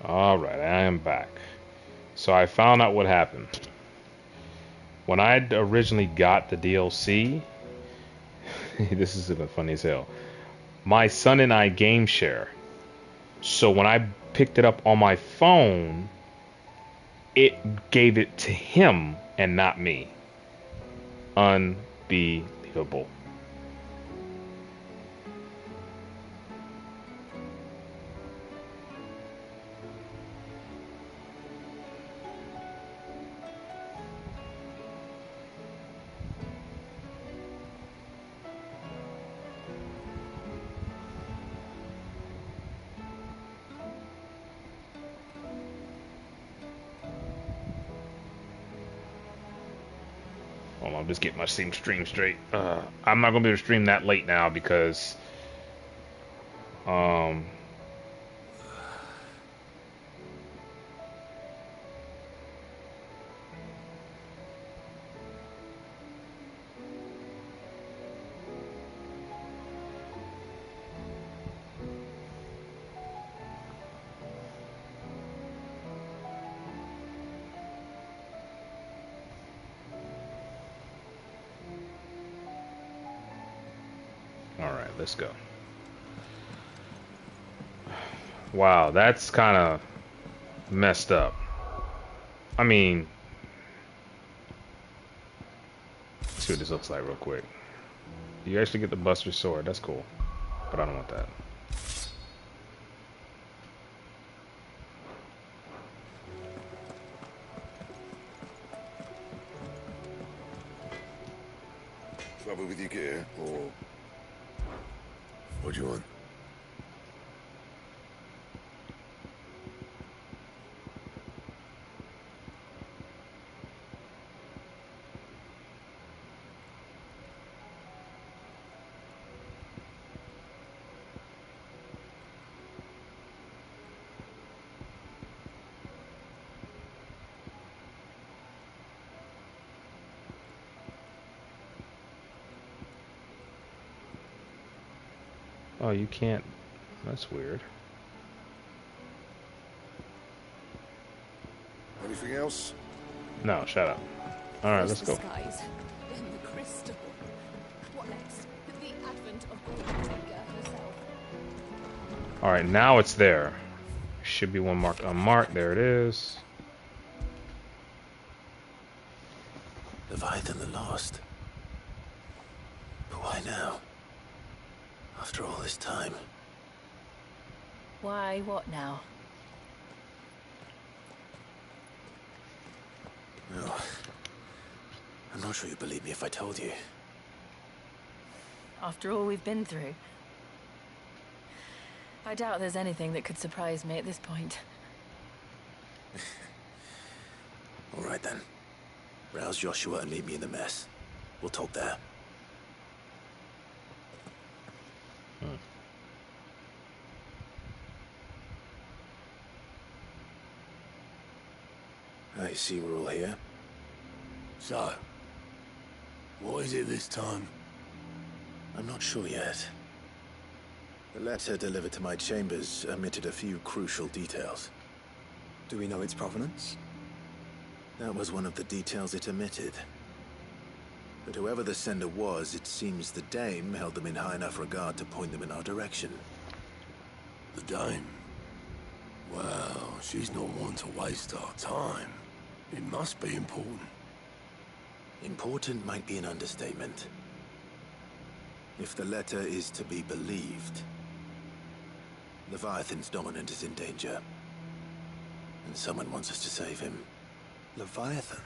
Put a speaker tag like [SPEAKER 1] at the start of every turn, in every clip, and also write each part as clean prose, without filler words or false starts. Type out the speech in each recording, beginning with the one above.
[SPEAKER 1] Alright, I am back. So I found out what happened. When I originally got the DLC, this is even funny as hell. My son and I game share. So when I picked it up on my phone, it gave it to him and not me. Unbelievable. Hold on, I'm just getting my stream straight. I'm not gonna be able to stream that late now because um alright, let's go. Wow, that's kinda messed up. I mean, let's see what this looks like real quick. You actually get the Buster Sword, that's cool. But I don't want that.
[SPEAKER 2] Trouble with your gear, or what do you want?
[SPEAKER 1] Oh, you can't. That's weird.
[SPEAKER 2] Anything else?
[SPEAKER 1] No, shut up. Alright, let's go.
[SPEAKER 3] Skies, then the crystal. What next? The advent of Queen Tiger herself.
[SPEAKER 1] Alright, now it's there. Should be one marked unmarked. There it is.
[SPEAKER 4] Leviathan the Lost. But why now? After all this time.
[SPEAKER 3] Why, what now?
[SPEAKER 4] No. I'm not sure you'd believe me if I told you.
[SPEAKER 3] After all we've been through. I doubt there's anything that could surprise me at this point.
[SPEAKER 4] All right then. Rouse Joshua and meet me in the mess. We'll talk there. I see we're all here.
[SPEAKER 5] So, what is it this time?
[SPEAKER 4] I'm not sure yet. The letter delivered to my chambers omitted a few crucial details.
[SPEAKER 6] Do we know its provenance?
[SPEAKER 4] That was one of the details it omitted. But whoever the sender was, it seems the dame held them in high enough regard to point them in our direction.
[SPEAKER 5] The dame? Well, she's not one to waste our time. It must be important.
[SPEAKER 4] Important might be an understatement. If the letter is to be believed, Leviathan's dominant is in danger. And someone wants us to save him.
[SPEAKER 6] Leviathan?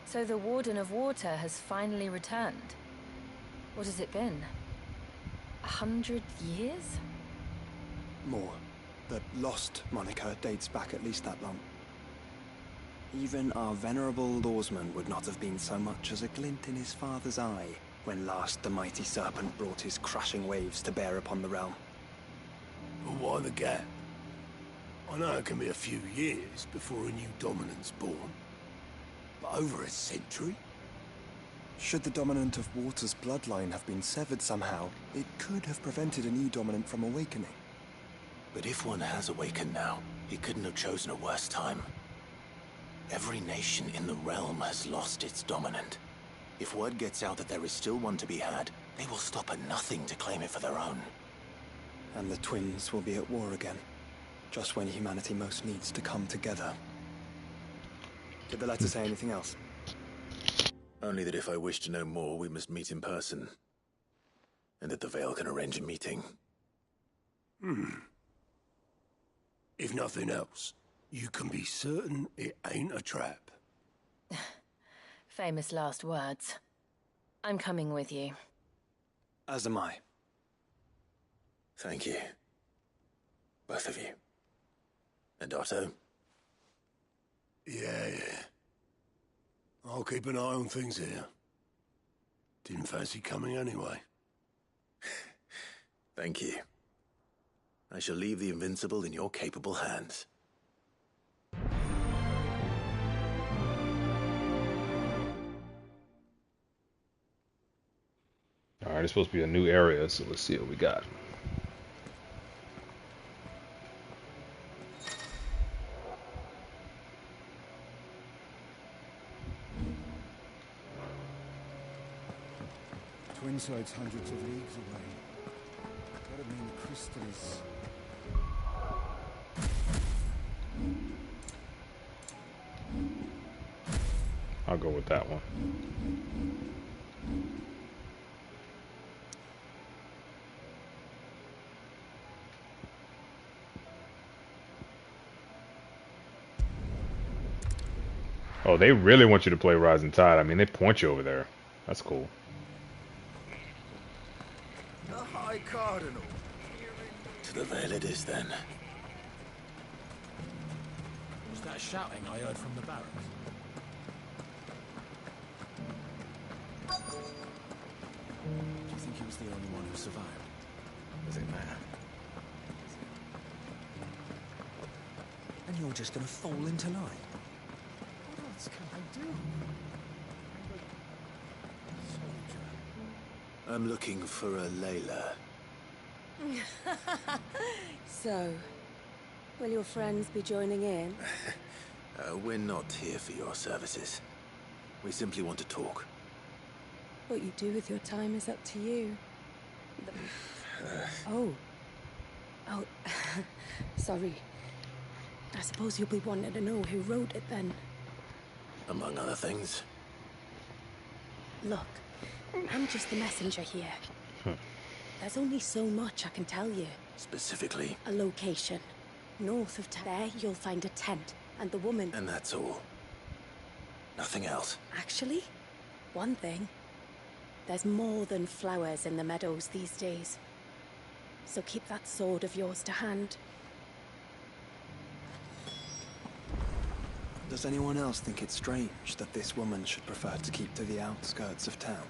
[SPEAKER 3] So the Warden of Water has finally returned. What has it been? 100 years?
[SPEAKER 6] More. The Lost moniker dates back at least that long. Even our venerable lawsman would not have been so much as a glint in his father's eye when last the mighty serpent brought his crushing waves to bear upon the realm.
[SPEAKER 5] But why the gap? I know it can be a few years before a new dominant's born. But over a century?
[SPEAKER 6] Should the dominant of Water's bloodline have been severed somehow, it could have prevented a new dominant from awakening.
[SPEAKER 4] But if one has awakened now, he couldn't have chosen a worse time. Every nation in the realm has lost its dominant. If word gets out that there is still one to be had, they will stop at nothing to claim it for their own.
[SPEAKER 6] And the twins will be at war again, just when humanity most needs to come together. Did the letter say anything else?
[SPEAKER 4] Only that if I wish to know more, we must meet in person. And that the Veil can arrange a meeting.
[SPEAKER 5] If nothing else, you can be certain it ain't a trap.
[SPEAKER 3] Famous last words. I'm coming with you.
[SPEAKER 6] As am I.
[SPEAKER 4] Thank you. Both of you. And Otto?
[SPEAKER 5] Yeah. I'll keep an eye on things here. Didn't fancy coming anyway.
[SPEAKER 4] Thank you. I shall leave the Invincible in your capable hands.
[SPEAKER 1] Alright, it's supposed to be a new area, so let's see what we got.
[SPEAKER 7] Twin sites hundreds of leagues away. That'd mean the crystal is...
[SPEAKER 1] I'll go with that one. Oh, they really want you to play Rising Tide. I mean, they point you over there. That's cool.
[SPEAKER 2] The High Cardinal.
[SPEAKER 4] To the Veil it is, then.
[SPEAKER 8] Was that shouting I heard from the barracks? Do you think he was the only one who survived? Does it matter?
[SPEAKER 7] And you're just gonna fall into line?
[SPEAKER 8] What else can I do? Soldier.
[SPEAKER 4] I'm looking for a Layla.
[SPEAKER 9] So, will your friends be joining in?
[SPEAKER 4] We're not here for your services. We simply want to talk.
[SPEAKER 9] What you do with your time is up to you. Oh. Sorry. I suppose you'll be wanting to know who wrote it then.
[SPEAKER 4] Among other things.
[SPEAKER 9] Look, I'm just the messenger here. There's only so much I can tell you.
[SPEAKER 4] Specifically.
[SPEAKER 9] A location. North of there, you'll find a tent. And the woman...
[SPEAKER 4] And that's all. Nothing else.
[SPEAKER 9] Actually, one thing. There's more than flowers in the meadows these days. So keep that sword of yours to hand.
[SPEAKER 6] Does anyone else think it's strange that this woman should prefer to keep to the outskirts of town?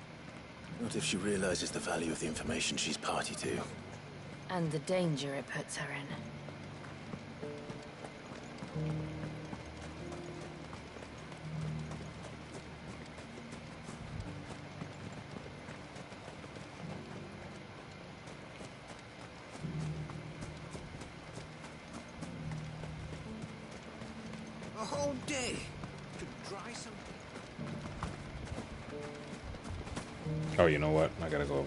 [SPEAKER 4] Not if she realizes the value of the information she's party to.
[SPEAKER 3] And the danger it puts her in.
[SPEAKER 7] A whole day to dry something.
[SPEAKER 1] Oh, you know what? I gotta go.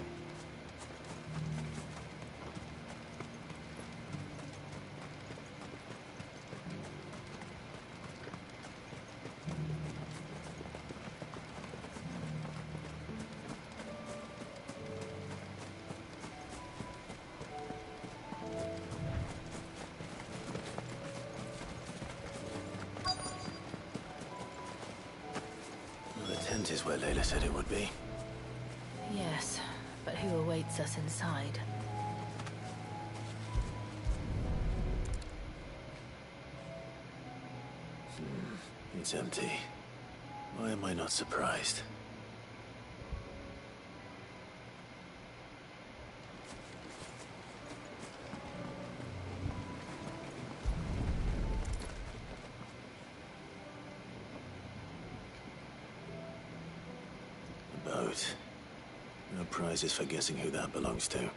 [SPEAKER 4] The tent is where Layla said it would be.
[SPEAKER 3] Yes, but who awaits us inside?
[SPEAKER 4] It's empty. Why am I not surprised? The boat. No prizes for guessing who that belongs to.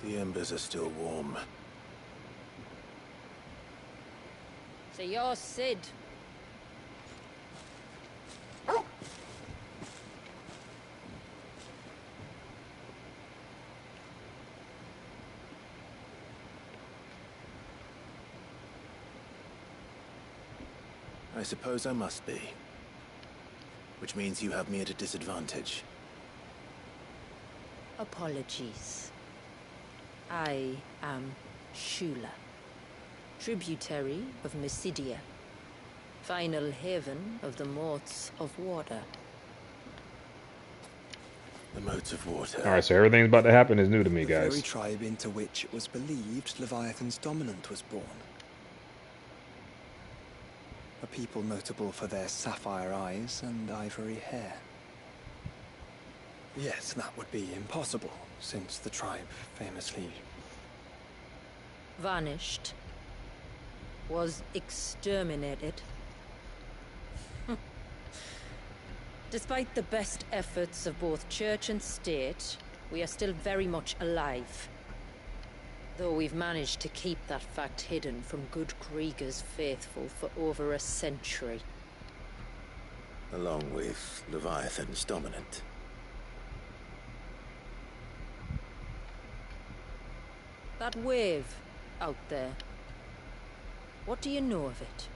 [SPEAKER 4] The embers are still warm.
[SPEAKER 3] So you're Sid.
[SPEAKER 4] I suppose I must be. Which means you have me at a disadvantage.
[SPEAKER 3] Apologies. I am Shula, tributary of Mysidia, final haven of the Moats of Water.
[SPEAKER 4] The Moats of Water.
[SPEAKER 1] Alright, so everything's about to happen is new to me,
[SPEAKER 6] The very
[SPEAKER 1] guys.
[SPEAKER 6] tribe into which it was believed Leviathan's dominant was born. A people notable for their sapphire eyes and ivory hair. Yes, that would be impossible, since the tribe famously...
[SPEAKER 3] Vanished. Was exterminated. Despite the best efforts of both church and state, we are still very much alive. Though we've managed to keep that fact hidden from good Krieger's faithful for over a century.
[SPEAKER 4] Along with Leviathan's dominant.
[SPEAKER 3] That wave out there. What do you know of it?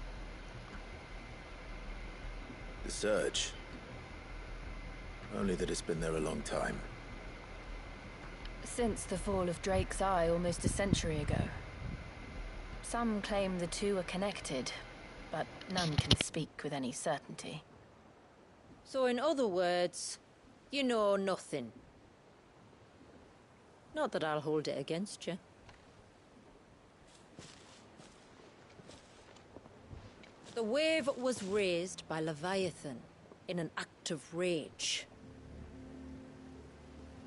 [SPEAKER 4] The Surge. Only that it's been there a long time.
[SPEAKER 3] Since the fall of Drake's Eye almost a century ago. Some claim the two are connected, but none can speak with any certainty. So in other words, you know nothing. Not that I'll hold it against you. The wave was raised by Leviathan in an act of rage.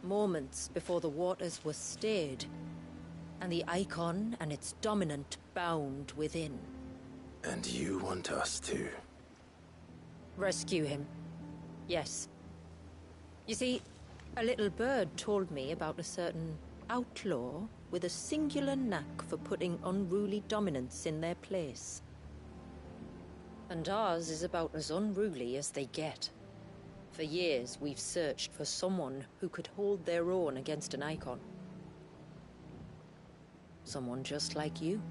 [SPEAKER 3] Moments before the waters were stayed, and the icon and its dominant bound within.
[SPEAKER 4] And you want us to?
[SPEAKER 3] Rescue him. Yes. You see, a little bird told me about a certain outlaw with a singular knack for putting unruly dominants in their place. And ours is about as unruly as they get. For years, we've searched for someone who could hold their own against an icon. Someone just like you.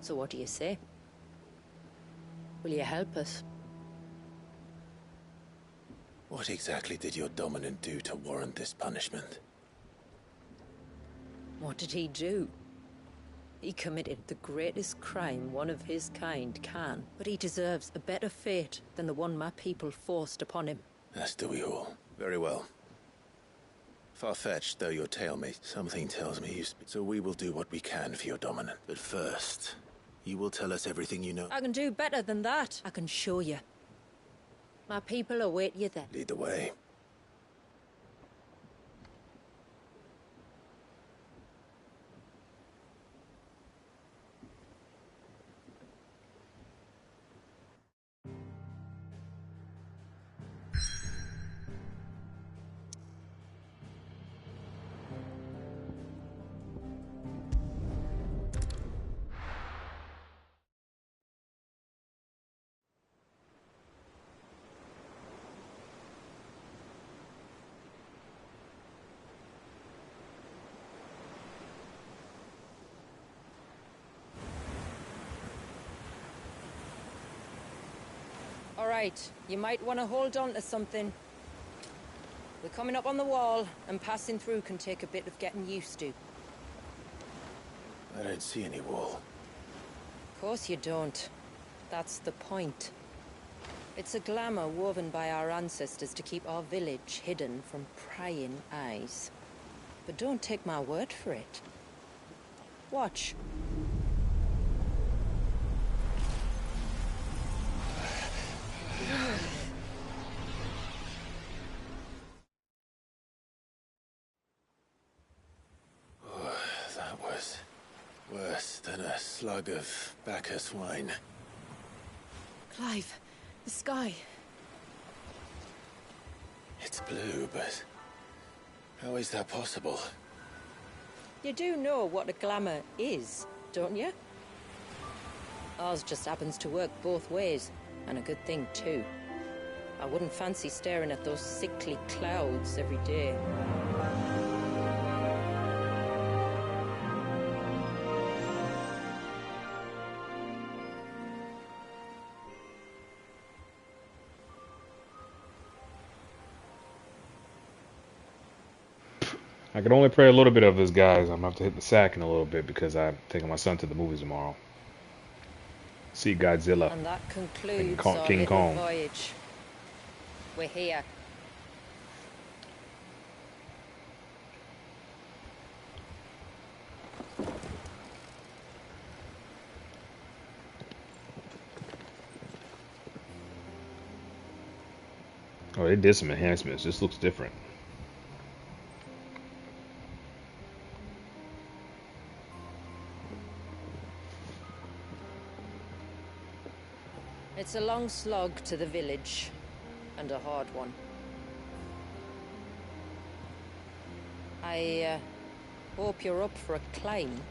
[SPEAKER 3] So what do you say? Will you help us?
[SPEAKER 4] What exactly did your dominant do to warrant this punishment?
[SPEAKER 3] What did he do? He committed the greatest crime one of his kind can, but he deserves a better fate than the one my people forced upon him.
[SPEAKER 4] As do we all. Very well. Far-fetched though your tale may, something tells me you so we will do what we can for your dominant. But first, you will tell us everything you know.
[SPEAKER 3] I can do better than that. I can show you. My people await you there.
[SPEAKER 4] Lead the way.
[SPEAKER 3] All right, you might want to hold on to something. We're coming up on the wall, and passing through can take a bit of getting used to.
[SPEAKER 4] I don't see any wall.
[SPEAKER 3] Of course you don't. That's the point. It's a glamour woven by our ancestors to keep our village hidden from prying eyes. But don't take my word for it. Watch.
[SPEAKER 4] That was worse than a slug of Bacchus wine.
[SPEAKER 3] Clive, the sky.
[SPEAKER 4] It's blue, but how is that possible?
[SPEAKER 3] You do know what a glamour is, don't you? Ours just happens to work both ways, and a good thing too. I wouldn't fancy staring at those sickly clouds every day.
[SPEAKER 1] I can only play a little bit of this, guys. I'm gonna have to hit the sack in a little bit because I'm taking my son to the movies tomorrow. See Godzilla
[SPEAKER 3] And that
[SPEAKER 1] and
[SPEAKER 3] concludes our
[SPEAKER 1] King
[SPEAKER 3] little
[SPEAKER 1] Kong.
[SPEAKER 3] voyage. We're here.
[SPEAKER 1] Oh, they did some enhancements. This looks different.
[SPEAKER 3] It's a long slog to the village, and a hard one. I hope you're up for a climb.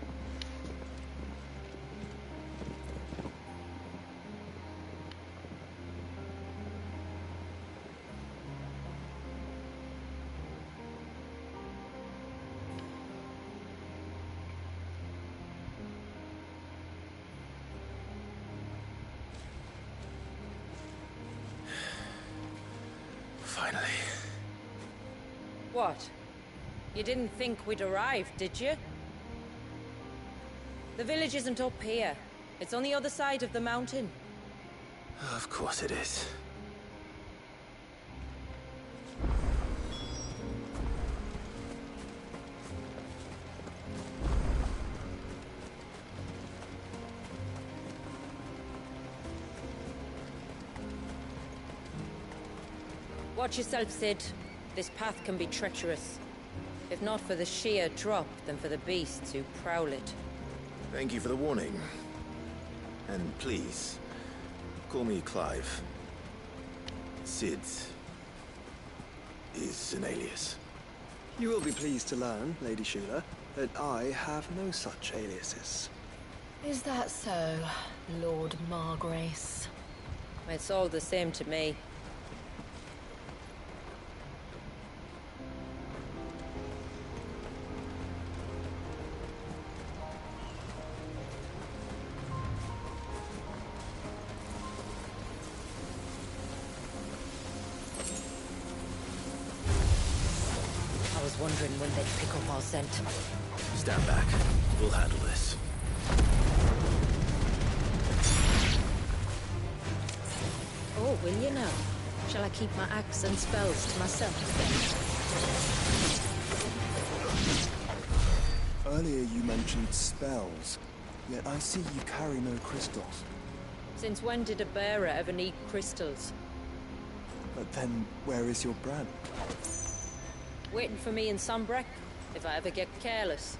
[SPEAKER 4] Finally.
[SPEAKER 3] What? You didn't think we'd arrived, did you? The village isn't up here. It's on the other side of the mountain.
[SPEAKER 4] Of course it is.
[SPEAKER 3] Watch yourself, Sid. This path can be treacherous. If not for the sheer drop, then for the beasts who prowl it.
[SPEAKER 4] Thank you for the warning. And please, call me Clive. Sid is an alias.
[SPEAKER 6] You will be pleased to learn, Lady Shula, that I have no such aliases.
[SPEAKER 9] Is that so, Lord Margrace?
[SPEAKER 3] It's all the same to me. I was wondering when they'd pick up our scent.
[SPEAKER 4] Stand back. We'll handle this.
[SPEAKER 3] Oh, will you now? Shall I keep my axe and spells to myself then?
[SPEAKER 6] Earlier you mentioned spells, yet I see you carry no crystals.
[SPEAKER 3] Since when did a bearer ever need crystals?
[SPEAKER 6] But then, where is your brand?
[SPEAKER 3] Waiting for me in Sunbreck, if I ever get careless.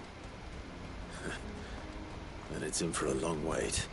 [SPEAKER 4] Then it's in for a long wait.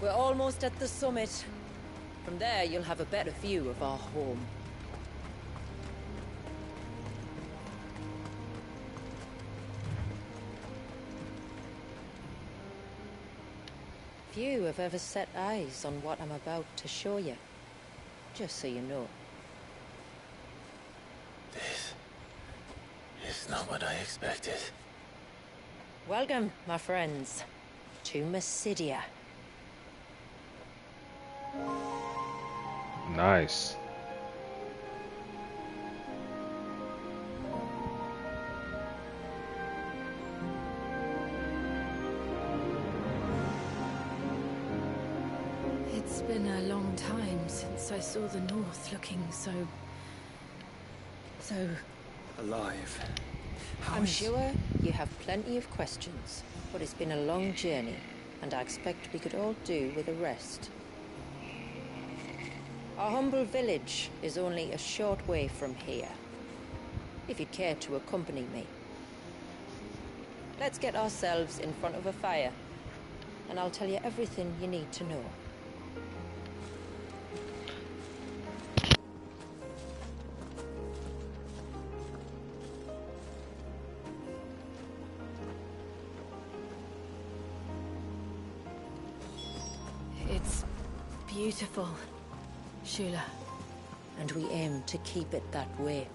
[SPEAKER 3] We're almost at the summit. From there, you'll have a better view of our home. Few have ever set eyes on what I'm about to show you. Just so you know.
[SPEAKER 4] This is not what I expected.
[SPEAKER 3] Welcome, my friends, to Mysidia.
[SPEAKER 1] Nice.
[SPEAKER 9] It's been a long time since I saw the North looking so
[SPEAKER 6] Alive.
[SPEAKER 3] I'm sure you have plenty of questions, but it's been a long journey, and I expect we could all do with a rest. Our humble village is only a short way from here, if you'd care to accompany me. Let's get ourselves in front of a fire, and I'll tell you everything you need to know.
[SPEAKER 9] It's beautiful, Shula.
[SPEAKER 3] And we aim to keep it that way.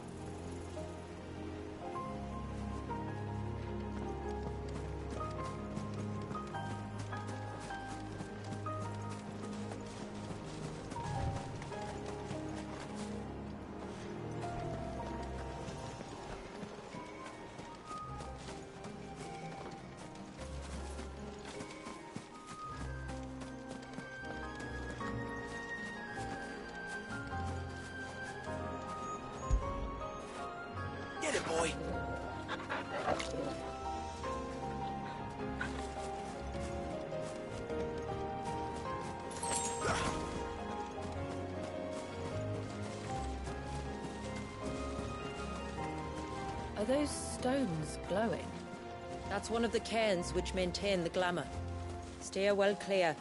[SPEAKER 4] Get it, boy.
[SPEAKER 9] Are those stones glowing?
[SPEAKER 3] That's one of the cairns which maintain the glamour. Steer well clear.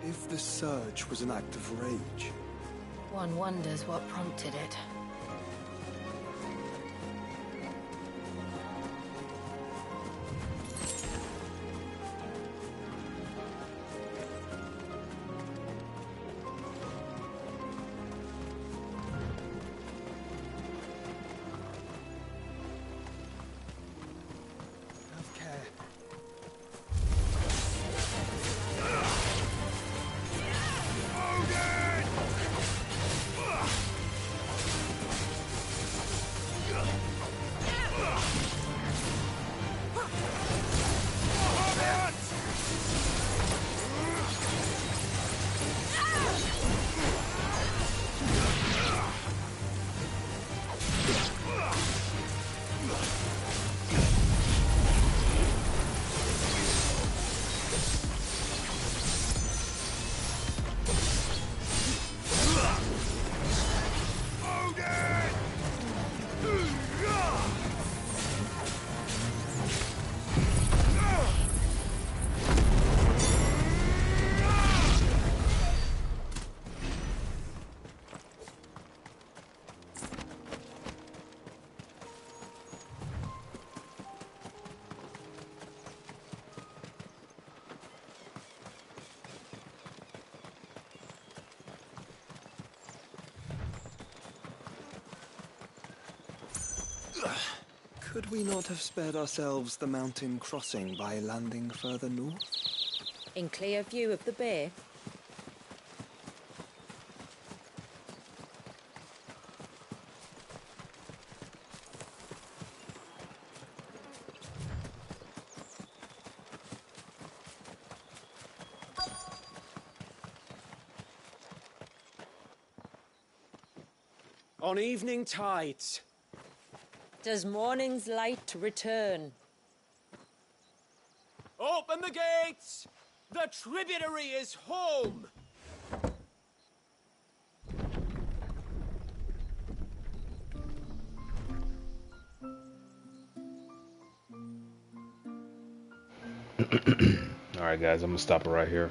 [SPEAKER 6] If the surge was an act of rage,
[SPEAKER 9] One wonders what prompted it.
[SPEAKER 6] have care. Could we not have spared ourselves the mountain crossing by landing further north?
[SPEAKER 3] In clear view of the bay,
[SPEAKER 10] On evening tides.
[SPEAKER 3] does morning's light return?
[SPEAKER 10] Open the gates! The tributary is home!
[SPEAKER 1] Alright guys, I'm gonna stop it right here.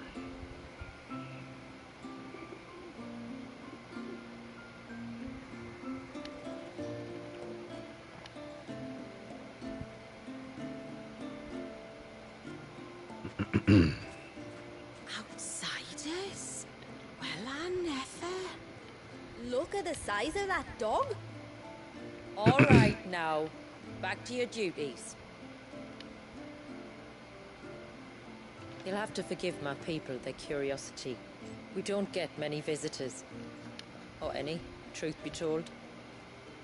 [SPEAKER 9] Outsiders? Well, I never. Look at the size of that dog.
[SPEAKER 3] All right, now. Back to your duties. You'll have to forgive my people their curiosity. We don't get many visitors. Or any, truth be told.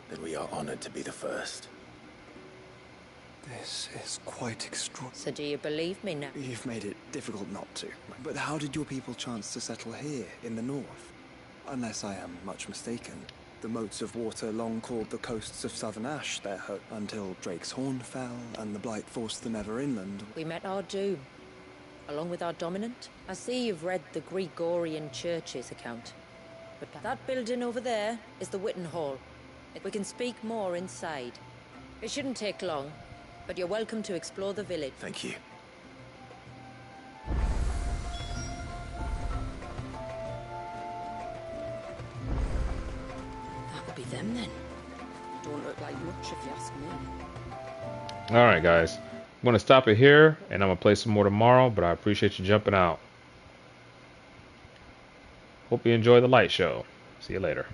[SPEAKER 4] Then we are honored to be the first.
[SPEAKER 6] This is quite extraordinary.
[SPEAKER 3] So do you believe me now?
[SPEAKER 6] You've made it difficult not to. But how did your people chance to settle here, in the north? Unless I am much mistaken, the moats of water long called the coasts of Southern Ash their home, until Drake's Horn fell and the Blight forced them ever inland.
[SPEAKER 3] We met our doom, along with our dominant. I see you've read the Gregorian Church's account. But that building over there is the Witten Hall. We can speak more inside. It shouldn't take long, but you're welcome to explore the village.
[SPEAKER 4] Thank you.
[SPEAKER 9] That'll be them then. Don't look like much if you ask me.
[SPEAKER 1] Alright guys, I'm gonna stop it here and I'm gonna play some more tomorrow, but I appreciate you jumping out. Hope you enjoy the light show. See you later.